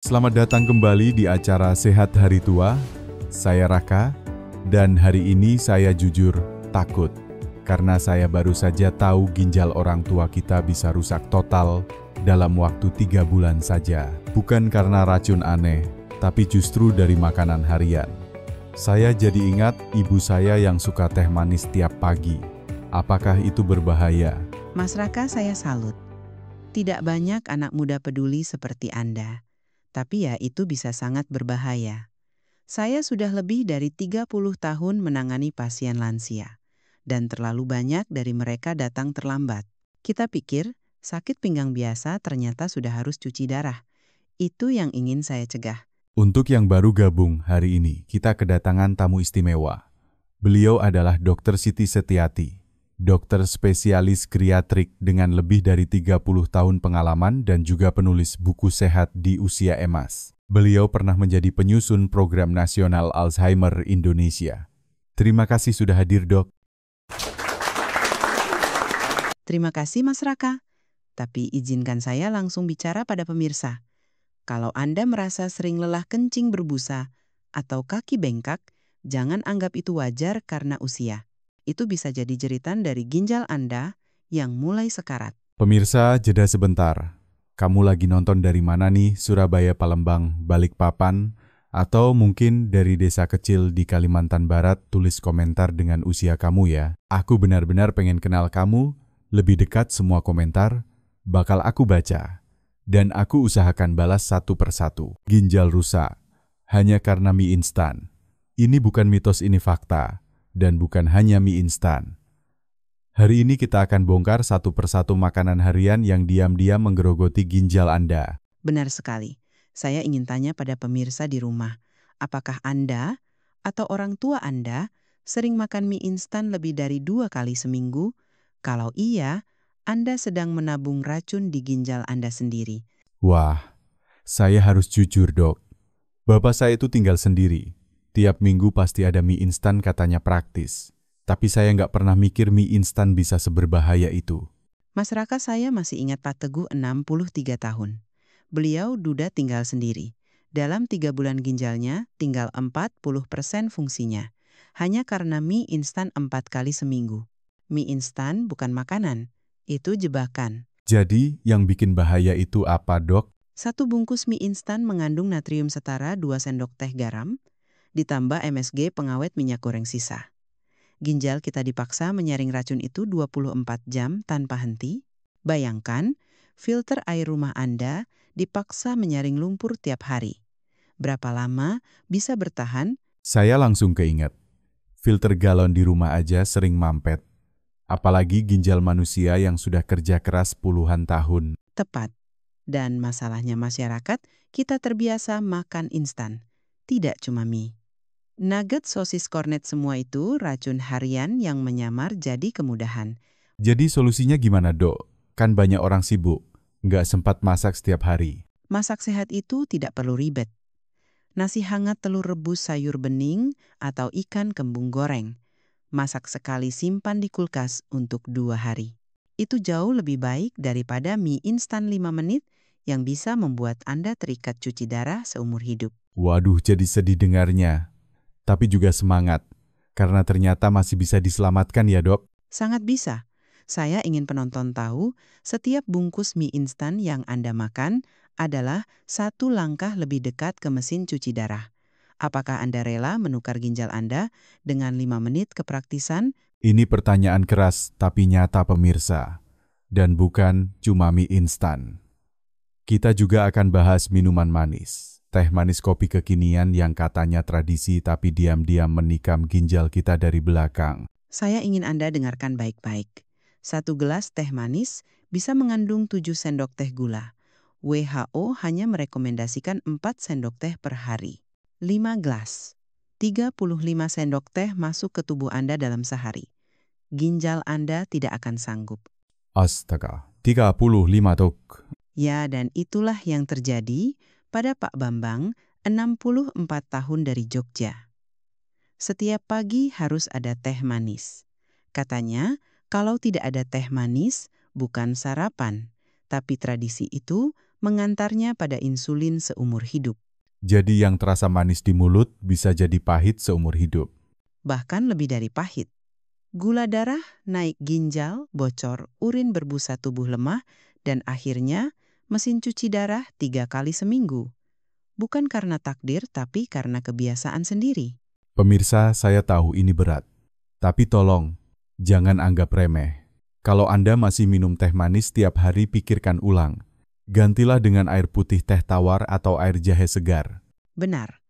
Selamat datang kembali di acara Sehat Hari Tua. Saya Raka, dan hari ini saya jujur takut. Karena saya baru saja tahu ginjal orang tua kita bisa rusak total dalam waktu 3 bulan saja. Bukan karena racun aneh, tapi justru dari makanan harian. Saya jadi ingat ibu saya yang suka teh manis tiap pagi. Apakah itu berbahaya? Mas Raka, saya salut. Tidak banyak anak muda peduli seperti Anda. Tapi ya itu bisa sangat berbahaya. Saya sudah lebih dari 30 tahun menangani pasien lansia. Dan terlalu banyak dari mereka datang terlambat. Kita pikir sakit pinggang biasa ternyata sudah harus cuci darah. Itu yang ingin saya cegah. Untuk yang baru gabung hari ini, kita kedatangan tamu istimewa. Beliau adalah Dr. Siti Setiati, dokter spesialis geriatrik dengan lebih dari 30 tahun pengalaman dan juga penulis buku sehat di usia emas. Beliau pernah menjadi penyusun program nasional Alzheimer Indonesia. Terima kasih sudah hadir, Dok. Terima kasih Mas Raka. Tapi izinkan saya langsung bicara pada pemirsa. Kalau Anda merasa sering lelah kencing berbusa atau kaki bengkak, jangan anggap itu wajar karena usia. Itu bisa jadi jeritan dari ginjal Anda yang mulai sekarat. Pemirsa, jeda sebentar. Kamu lagi nonton dari mana nih? Surabaya, Palembang, Balikpapan, atau mungkin dari desa kecil di Kalimantan Barat? Tulis komentar dengan usia kamu ya. Aku benar-benar pengen kenal kamu, lebih dekat semua komentar, bakal aku baca. Dan aku usahakan balas satu persatu. Ginjal rusak, hanya karena mie instan. Ini bukan mitos, ini fakta. Dan bukan hanya mie instan. Hari ini kita akan bongkar satu persatu makanan harian yang diam-diam menggerogoti ginjal Anda. Benar sekali. Saya ingin tanya pada pemirsa di rumah, apakah Anda atau orang tua Anda sering makan mie instan lebih dari 2 kali seminggu? Kalau iya, Anda sedang menabung racun di ginjal Anda sendiri. Wah, saya harus jujur, Dok. Bapak saya itu tinggal sendiri. Tiap minggu pasti ada mie instan, katanya praktis. Tapi saya nggak pernah mikir mie instan bisa seberbahaya itu. Mas Raka, saya masih ingat Pak Teguh 63 tahun. Beliau duda tinggal sendiri. Dalam 3 bulan ginjalnya tinggal 40% fungsinya. Hanya karena mie instan 4 kali seminggu. Mie instan bukan makanan, itu jebakan. Jadi, yang bikin bahaya itu apa, Dok? 1 bungkus mie instan mengandung natrium setara 2 sendok teh garam, ditambah MSG pengawet minyak goreng sisa. Ginjal kita dipaksa menyaring racun itu 24 jam tanpa henti. Bayangkan, filter air rumah Anda dipaksa menyaring lumpur tiap hari. Berapa lama bisa bertahan? Saya langsung keinget. Filter galon di rumah aja sering mampet. Apalagi ginjal manusia yang sudah kerja keras puluhan tahun. Tepat. Dan masalahnya masyarakat, kita terbiasa makan instan. Tidak cuma mie. Nugget, sosis, kornet, semua itu racun harian yang menyamar jadi kemudahan. Jadi solusinya gimana, Dok? Kan banyak orang sibuk, nggak sempat masak setiap hari. Masak sehat itu tidak perlu ribet. Nasi hangat, telur rebus, sayur bening, atau ikan kembung goreng. Masak sekali, simpan di kulkas untuk 2 hari. Itu jauh lebih baik daripada mie instan 5 menit yang bisa membuat Anda terikat cuci darah seumur hidup. Waduh, jadi sedih dengarnya. Tapi juga semangat, karena ternyata masih bisa diselamatkan ya, Dok. Sangat bisa. Saya ingin penonton tahu, setiap bungkus mie instan yang Anda makan adalah 1 langkah lebih dekat ke mesin cuci darah. Apakah Anda rela menukar ginjal Anda dengan 5 menit kepraktisan? Ini pertanyaan keras tapi nyata, pemirsa. Dan bukan cuma mie instan. Kita juga akan bahas minuman manis. Teh manis, kopi kekinian yang katanya tradisi tapi diam-diam menikam ginjal kita dari belakang. Saya ingin Anda dengarkan baik-baik. 1 gelas teh manis bisa mengandung 7 sendok teh gula. WHO hanya merekomendasikan 4 sendok teh per hari. 5 gelas. 35 sendok teh masuk ke tubuh Anda dalam sehari. Ginjal Anda tidak akan sanggup. Astaga, 35 Dok. Ya, dan itulah yang terjadi pada Pak Bambang, 64 tahun dari Jogja. Setiap pagi harus ada teh manis. Katanya, kalau tidak ada teh manis, bukan sarapan. Tapi tradisi itu mengantarnya pada insulin seumur hidup. Jadi yang terasa manis di mulut bisa jadi pahit seumur hidup. Bahkan lebih dari pahit. Gula darah, naik ginjal, bocor, urin berbusa tubuh lemah, dan akhirnya mesin cuci darah 3 kali seminggu. Bukan karena takdir, tapi karena kebiasaan sendiri. Pemirsa, saya tahu ini berat. Tapi tolong, jangan anggap remeh. Kalau Anda masih minum teh manis tiap hari, pikirkan ulang. Gantilah dengan air putih teh tawar atau air jahe segar. Benar.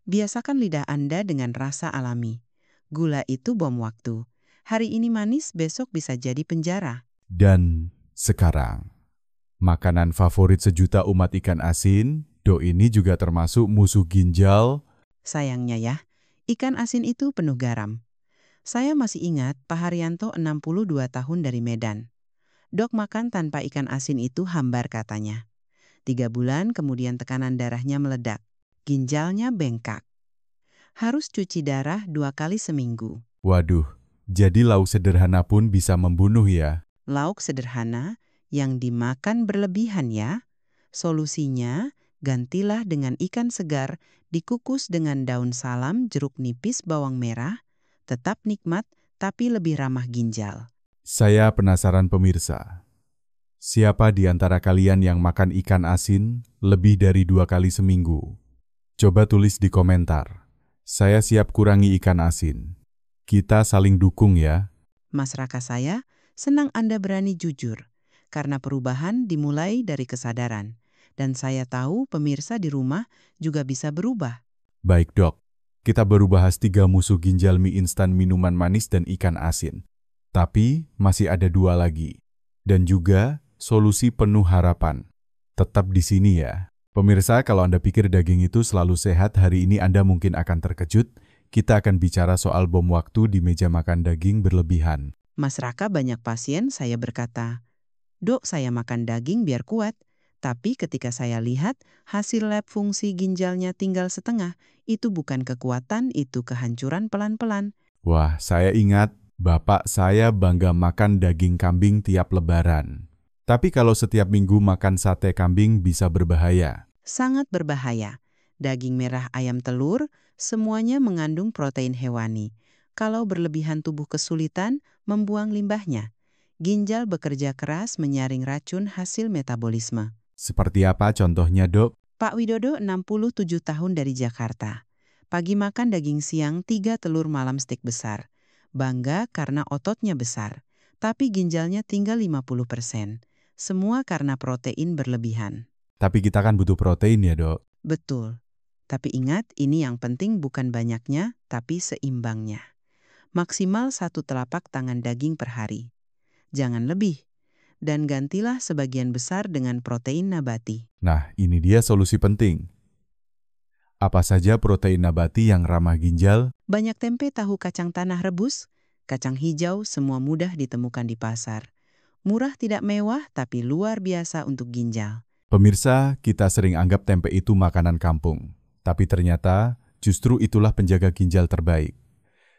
Biasakan lidah Anda dengan rasa alami. Gula itu bom waktu. Hari ini manis, besok bisa jadi penjara. Dan sekarang, makanan favorit sejuta umat ikan asin, do ini juga termasuk musuh ginjal. Sayangnya ya, ikan asin itu penuh garam. Saya masih ingat Pak Haryanto 62 tahun dari Medan. Dok, makan tanpa ikan asin itu hambar katanya. 3 bulan kemudian tekanan darahnya meledak. Ginjalnya bengkak. Harus cuci darah 2 kali seminggu. Waduh, jadi lauk sederhana pun bisa membunuh ya. Lauk sederhana yang dimakan berlebihan ya. Solusinya, gantilah dengan ikan segar dikukus dengan daun salam, jeruk nipis, bawang merah. Tetap nikmat, tapi lebih ramah ginjal. Saya penasaran pemirsa. Siapa di antara kalian yang makan ikan asin lebih dari 2 kali seminggu? Coba tulis di komentar. Saya siap kurangi ikan asin. Kita saling dukung ya. Mas Raka, saya senang Anda berani jujur, karena perubahan dimulai dari kesadaran. Dan saya tahu pemirsa di rumah juga bisa berubah. Baik dok, kita baru bahas 3 musuh ginjal mie instan, minuman manis, dan ikan asin. Tapi masih ada 2 lagi. Dan juga solusi penuh harapan. Tetap di sini ya. Pemirsa, kalau Anda pikir daging itu selalu sehat, hari ini Anda mungkin akan terkejut. Kita akan bicara soal bom waktu di meja makan daging berlebihan. Mas Raka, banyak pasien saya berkata, "Dok, saya makan daging biar kuat." Tapi ketika saya lihat hasil lab fungsi ginjalnya tinggal setengah, itu bukan kekuatan, itu kehancuran pelan-pelan. Wah, saya ingat bapak saya bangga makan daging kambing tiap lebaran. Tapi kalau setiap minggu makan sate kambing bisa berbahaya. Sangat berbahaya. Daging merah, ayam, telur, semuanya mengandung protein hewani. Kalau berlebihan tubuh kesulitan membuang limbahnya. Ginjal bekerja keras menyaring racun hasil metabolisme. Seperti apa contohnya dok? Pak Widodo 67 tahun dari Jakarta. Pagi makan daging siang, 3 telur, malam steak besar. Bangga karena ototnya besar. Tapi ginjalnya tinggal 50%. Semua karena protein berlebihan. Tapi kita kan butuh protein ya dok? Betul. Tapi ingat, ini yang penting bukan banyaknya, tapi seimbangnya. Maksimal 1 telapak tangan daging per hari. Jangan lebih. Dan gantilah sebagian besar dengan protein nabati. Nah, ini dia solusi penting. Apa saja protein nabati yang ramah ginjal? Banyak tempe, tahu, kacang tanah rebus, kacang hijau, semua mudah ditemukan di pasar. Murah, tidak mewah, tapi luar biasa untuk ginjal. Pemirsa, kita sering anggap tempe itu makanan kampung. Tapi ternyata justru itulah penjaga ginjal terbaik.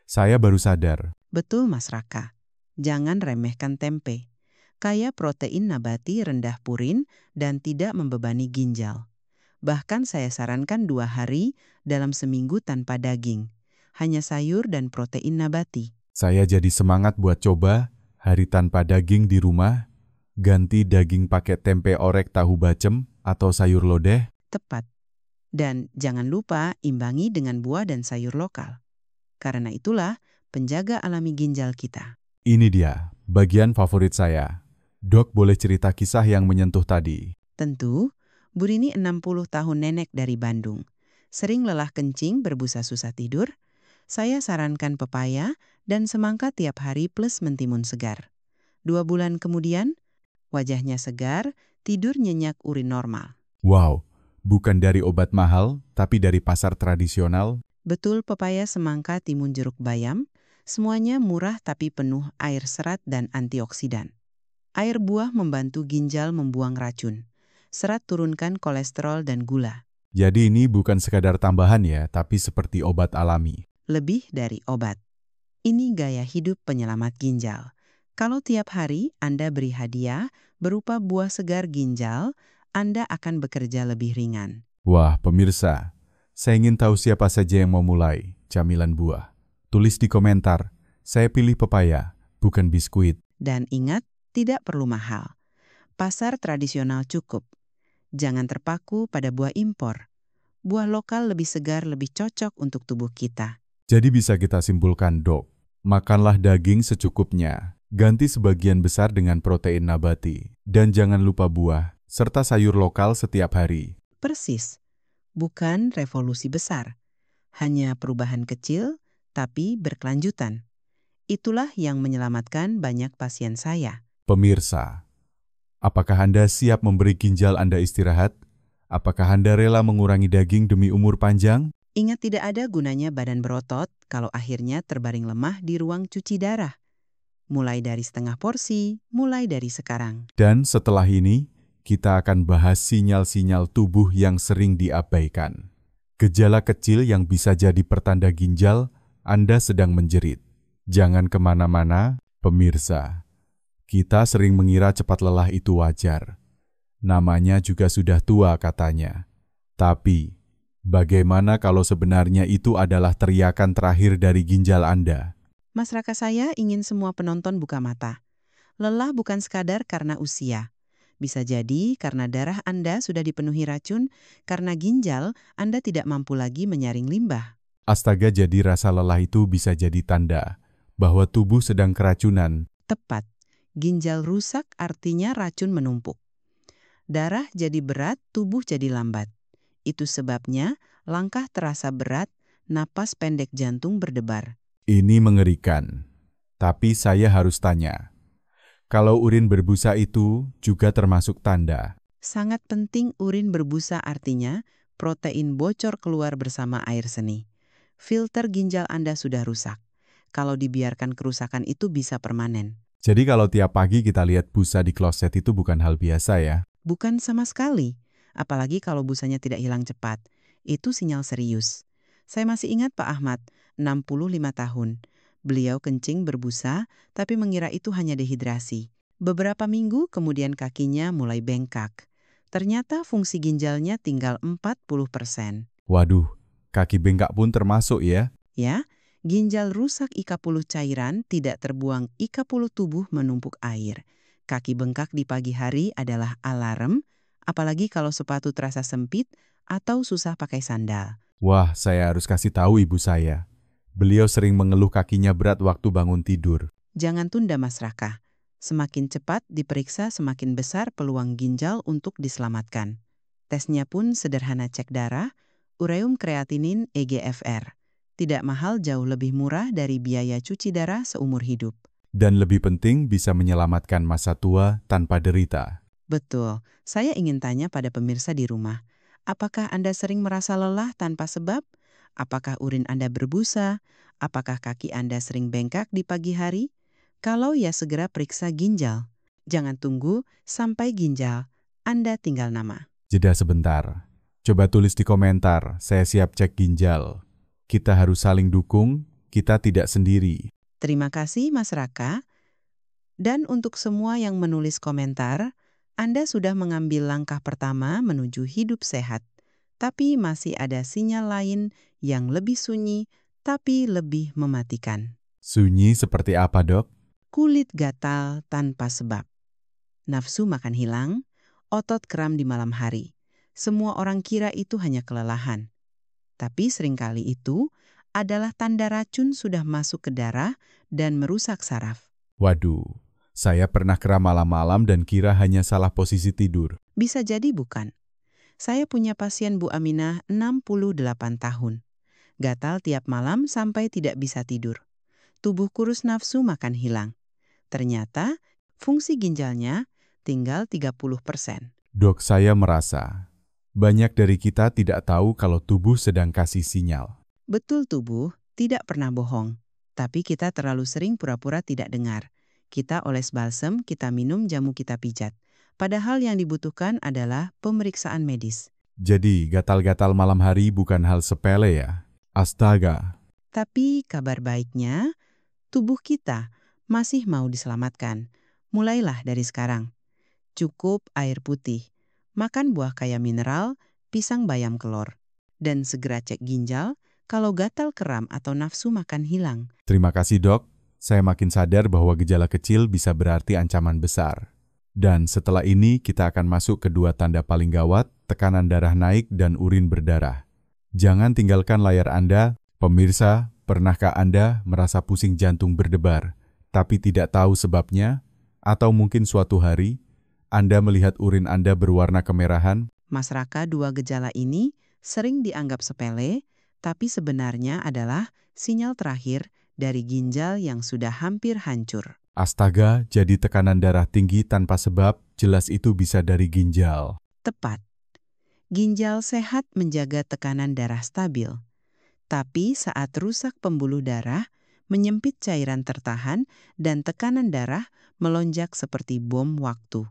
Saya baru sadar. Betul Mas Raka. Jangan remehkan tempe. Kaya protein nabati, rendah purin, dan tidak membebani ginjal. Bahkan saya sarankan 2 hari dalam seminggu tanpa daging. Hanya sayur dan protein nabati. Saya jadi semangat buat coba hari tanpa daging di rumah, ganti daging pakai tempe orek, tahu bacem, atau sayur lodeh. Tepat. Dan jangan lupa imbangi dengan buah dan sayur lokal. Karena itulah penjaga alami ginjal kita. Ini dia, bagian favorit saya. Dok, boleh cerita kisah yang menyentuh tadi? Tentu, Bu Rini 60 tahun, nenek dari Bandung. Sering lelah kencing, berbusa, susah tidur. Saya sarankan pepaya dan semangka tiap hari plus mentimun segar. 2 bulan kemudian, wajahnya segar, tidur nyenyak, urin normal. Wow, bukan dari obat mahal, tapi dari pasar tradisional. Betul, pepaya, semangka, timun, jeruk, bayam, semuanya murah tapi penuh air, serat, dan antioksidan. Air buah membantu ginjal membuang racun. Serat turunkan kolesterol dan gula. Jadi ini bukan sekadar tambahan ya, tapi seperti obat alami. Lebih dari obat. Ini gaya hidup penyelamat ginjal. Kalau tiap hari Anda beri hadiah berupa buah segar ginjal Anda akan bekerja lebih ringan. Wah, pemirsa, saya ingin tahu siapa saja yang mau mulai camilan buah. Tulis di komentar, saya pilih pepaya, bukan biskuit. Dan ingat, tidak perlu mahal. Pasar tradisional cukup. Jangan terpaku pada buah impor. Buah lokal lebih segar, lebih cocok untuk tubuh kita. Jadi bisa kita simpulkan, Dok, makanlah daging secukupnya, ganti sebagian besar dengan protein nabati, dan jangan lupa buah, serta sayur lokal setiap hari. Persis, bukan revolusi besar. Hanya perubahan kecil, tapi berkelanjutan. Itulah yang menyelamatkan banyak pasien saya. Pemirsa, apakah Anda siap memberi ginjal Anda istirahat? Apakah Anda rela mengurangi daging demi umur panjang? Ingat, tidak ada gunanya badan berotot kalau akhirnya terbaring lemah di ruang cuci darah. Mulai dari setengah porsi, mulai dari sekarang. Dan setelah ini, kita akan bahas sinyal-sinyal tubuh yang sering diabaikan. Gejala kecil yang bisa jadi pertanda ginjal Anda sedang menjerit. Jangan kemana-mana, pemirsa. Kita sering mengira cepat lelah itu wajar. Namanya juga sudah tua katanya. Tapi, bagaimana kalau sebenarnya itu adalah teriakan terakhir dari ginjal Anda? Mas Raka, saya ingin semua penonton buka mata. Lelah bukan sekadar karena usia. Bisa jadi karena darah Anda sudah dipenuhi racun, karena ginjal Anda tidak mampu lagi menyaring limbah. Astaga, jadi rasa lelah itu bisa jadi tanda bahwa tubuh sedang keracunan. Tepat, ginjal rusak artinya racun menumpuk. Darah jadi berat, tubuh jadi lambat. Itu sebabnya langkah terasa berat, napas pendek, jantung berdebar. Ini mengerikan. Tapi saya harus tanya, kalau urin berbusa itu juga termasuk tanda? Sangat penting urin berbusa artinya protein bocor keluar bersama air seni. Filter ginjal Anda sudah rusak. Kalau dibiarkan kerusakan itu bisa permanen. Jadi kalau tiap pagi kita lihat busa di kloset itu bukan hal biasa ya? Bukan sama sekali. Apalagi kalau busanya tidak hilang cepat. Itu sinyal serius. Saya masih ingat Pak Ahmad, 65 tahun. Beliau kencing berbusa, tapi mengira itu hanya dehidrasi. Beberapa minggu kemudian kakinya mulai bengkak. Ternyata fungsi ginjalnya tinggal 40%. Waduh, kaki bengkak pun termasuk ya? Ya, ginjal rusak IK10 cairan, tidak terbuang IK10 tubuh menumpuk air. Kaki bengkak di pagi hari adalah alarm, apalagi kalau sepatu terasa sempit atau susah pakai sandal. Wah, saya harus kasih tahu ibu saya. Beliau sering mengeluh kakinya berat waktu bangun tidur. Jangan tunda Mas Raka. Semakin cepat diperiksa, semakin besar peluang ginjal untuk diselamatkan. Tesnya pun sederhana, cek darah, ureum kreatinin EGFR. Tidak mahal, jauh lebih murah dari biaya cuci darah seumur hidup. Dan lebih penting bisa menyelamatkan masa tua tanpa derita. Betul, saya ingin tanya pada pemirsa di rumah. Apakah Anda sering merasa lelah tanpa sebab? Apakah urin Anda berbusa? Apakah kaki Anda sering bengkak di pagi hari? Kalau ya, segera periksa ginjal. Jangan tunggu sampai ginjal Anda tinggal nama. Jeda sebentar. Coba tulis di komentar, saya siap cek ginjal. Kita harus saling dukung, kita tidak sendiri. Terima kasih Mas Raka. Dan untuk semua yang menulis komentar, Anda sudah mengambil langkah pertama menuju hidup sehat. Tapi masih ada sinyal lain yang lebih sunyi, tapi lebih mematikan. Sunyi seperti apa, Dok? Kulit gatal tanpa sebab. Nafsu makan hilang, otot kram di malam hari. Semua orang kira itu hanya kelelahan. Tapi seringkali itu adalah tanda racun sudah masuk ke darah dan merusak saraf. Waduh, saya pernah kram malam-malam dan kira hanya salah posisi tidur. Bisa jadi bukan. Saya punya pasien Bu Aminah, 68 tahun. Gatal tiap malam sampai tidak bisa tidur. Tubuh kurus, nafsu makan hilang. Ternyata fungsi ginjalnya tinggal 30%. Dok, saya merasa banyak dari kita tidak tahu kalau tubuh sedang kasih sinyal. Betul, tubuh tidak pernah bohong. Tapi kita terlalu sering pura-pura tidak dengar. Kita oles balsem, kita minum jamu, kita pijat. Padahal yang dibutuhkan adalah pemeriksaan medis. Jadi, gatal-gatal malam hari bukan hal sepele ya? Astaga. Tapi kabar baiknya, tubuh kita masih mau diselamatkan. Mulailah dari sekarang. Cukup air putih. makan buah kaya mineral, pisang bayam kelor, dan segera cek ginjal kalau gatal kram atau nafsu makan hilang. Terima kasih dok, saya makin sadar bahwa gejala kecil bisa berarti ancaman besar. Dan setelah ini kita akan masuk ke dua tanda paling gawat, tekanan darah naik dan urin berdarah. Jangan tinggalkan layar Anda, pemirsa, pernahkah Anda merasa pusing jantung berdebar, tapi tidak tahu sebabnya? Atau mungkin suatu hari, Anda melihat urin Anda berwarna kemerahan? Mas Raka, dua gejala ini sering dianggap sepele, tapi sebenarnya adalah sinyal terakhir dari ginjal yang sudah hampir hancur. Astaga, jadi tekanan darah tinggi tanpa sebab, jelas itu bisa dari ginjal. Tepat. Ginjal sehat menjaga tekanan darah stabil. Tapi saat rusak pembuluh darah, menyempit cairan tertahan, dan tekanan darah melonjak seperti bom waktu.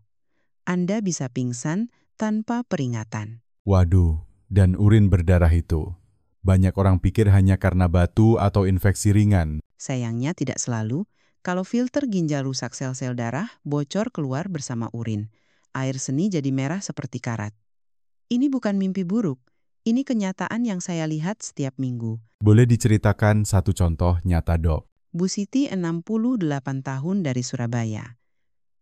Anda bisa pingsan tanpa peringatan. Waduh, dan urin berdarah itu. Banyak orang pikir hanya karena batu atau infeksi ringan. Sayangnya tidak selalu. Kalau filter ginjal rusak, sel-sel darah bocor keluar bersama urin. Air seni jadi merah seperti karat. Ini bukan mimpi buruk. Ini kenyataan yang saya lihat setiap minggu. Boleh diceritakan satu contoh nyata dok? Bu Siti 68 tahun dari Surabaya.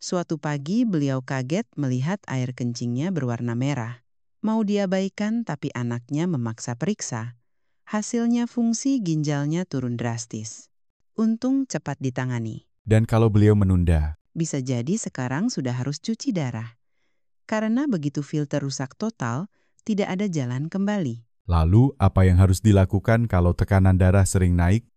Suatu pagi beliau kaget melihat air kencingnya berwarna merah. Mau diabaikan tapi anaknya memaksa periksa. Hasilnya fungsi ginjalnya turun drastis. Untung cepat ditangani. Dan kalau beliau menunda? Bisa jadi sekarang sudah harus cuci darah. Karena begitu filter rusak total, tidak ada jalan kembali. Lalu apa yang harus dilakukan kalau tekanan darah sering naik?